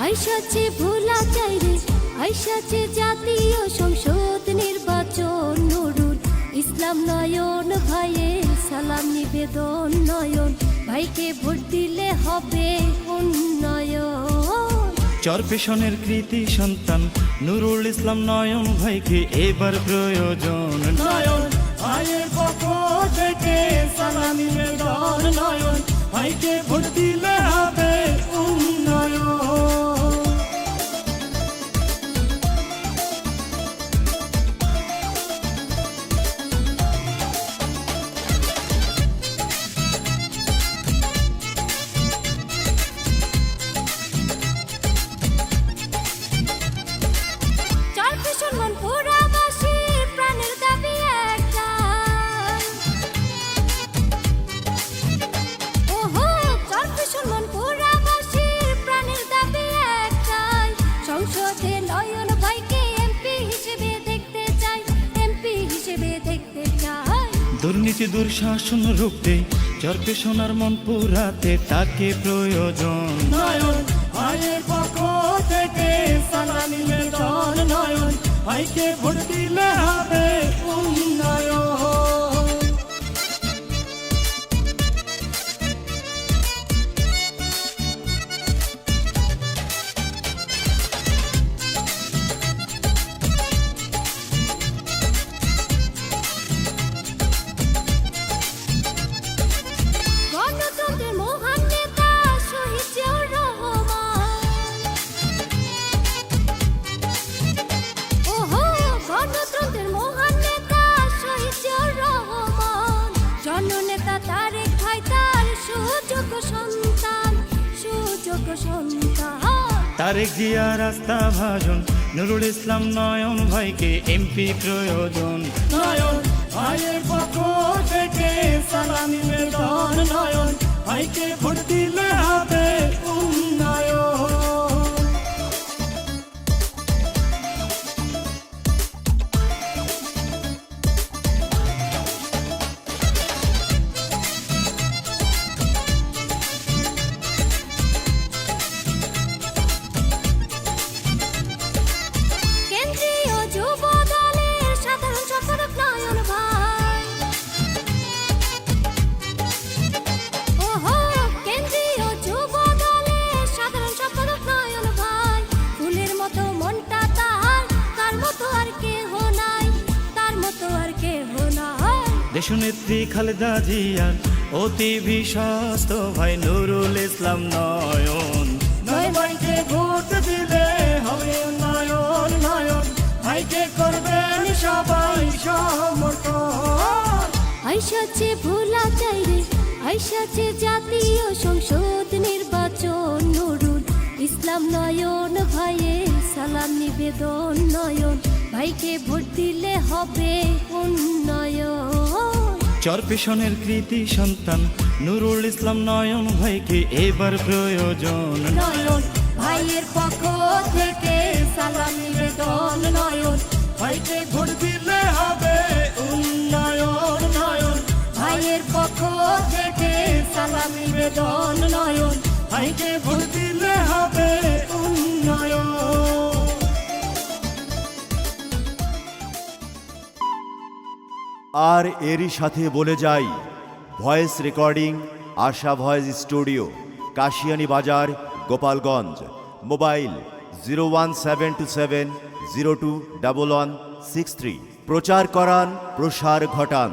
আইসাছে ভোলা চাইরে, আইসাছে জাতীয় সংসদ নির্বাচন। নুরুল ইসলাম নয়ন ভাইয়ের সালাম নিবেদন। নয়ন ভাইকে ভোট দিলে হবে উন্নয়ন। চরপেশনের কৃতি সন্তান নুরুল ইসলাম নয়ন ভাইকে এবার প্রয়োজন। নয়ন ভাইয়ের পক্ষ থেকে সালাম নিবেদন। নয়ন ভাইকে ভোট দিলে হবে উন্নয়ন। চরপেশন মনপুরাবাসীর প্রাণের দাবি একটাই। ওহো, চরপেশন মনপুরাবাসীর প্রাণের দাবি একটাই। সংসদে নয়ন ভাইকে এমপি হিসেবে দেখতে চাই, এমপি হিসেবে দেখতে চাই। দুর্নীতি দুঃশাসন রুখতে চরপেশনার মন পুরাতে তাকে প্রয়োজন। নয়ন ভাইয়ের পক্ষ থেকে সালাম নিবেদন। নয়ন ভাইকে ভোট দিলে হবে উন্নয়ন। গণতন্ত্রের মহান নেতা শহীদ জিয়াউর রহমান। ওহো, গণতন্ত্রের মহান নেতা শহীদ জিয়াউর রহমান। জননেতা তারেক ভাই তার সুযোগ্য সন্তান, সুযোগ্য সন্তান। তারেক জিয়া রাস্তা ভাজন নুরুল ইসলাম নয়ন ভাইকে এমপি প্রয়োজন। নয়ন ভাইয়ের পক্ষ থেকে সালাম নিবেদন। নয়ন ভাইকে ভোট দিলে হবে উন্নয়ন। কেন্দ্রীয় যুব দলের সাধারণ সম্পাদক নয়ন ভাই। ওহো, কেন্দ্রীয় যুব দলের সাধারণ সম্পাদক নয়ন ভাই। ফুলের মতো মনটা তার, তার মতো আর কেহ নাই, তার মতো আর কেহ নাই। দেশনেত্রী খালেদা জিয়ার অতি বিশ্বস্ত ভাই নুরুল ইসলাম নয়ন। নয়ন ভাইকে ভোট দিলে হবে উন্নয়ন। নয়ন ভাইকে করবেন সবাই সমর্থন। আইসাছে ভোলা চাইরে, আইসাছে জাতীয় সংসদ নির্বাচন। নুরুল ইসলাম নয়ন ভাইয়ের সালাম নিবেদন। নয়ন ভাইকে ভোট দিলে হবে উন্নয়ন। চরপেশনের কৃতি সন্তান নুরুল ইসলাম নয়ন ভাইকে এবার প্রয়োজন। নয়ন ভাইয়ের পক্ষ থেকে সালাম নিবেদন। নয়ন ভাইকে ভোট দিলে হবে উন্নয়ন। নয়ন ভাইয়ের পক্ষ থেকে সালাম নিবেদন। নয়ন ভাইকে ভোট দিলে হবে উন্নয়ন। আর এরই সাথে বলে যাই, ভয়েস রেকর্ডিং আশা ভয়েস স্টুডিও, কাশিয়ানী বাজার, গোপালগঞ্জ। মোবাইল 01727021163। প্রচার করান, প্রসার ঘটান।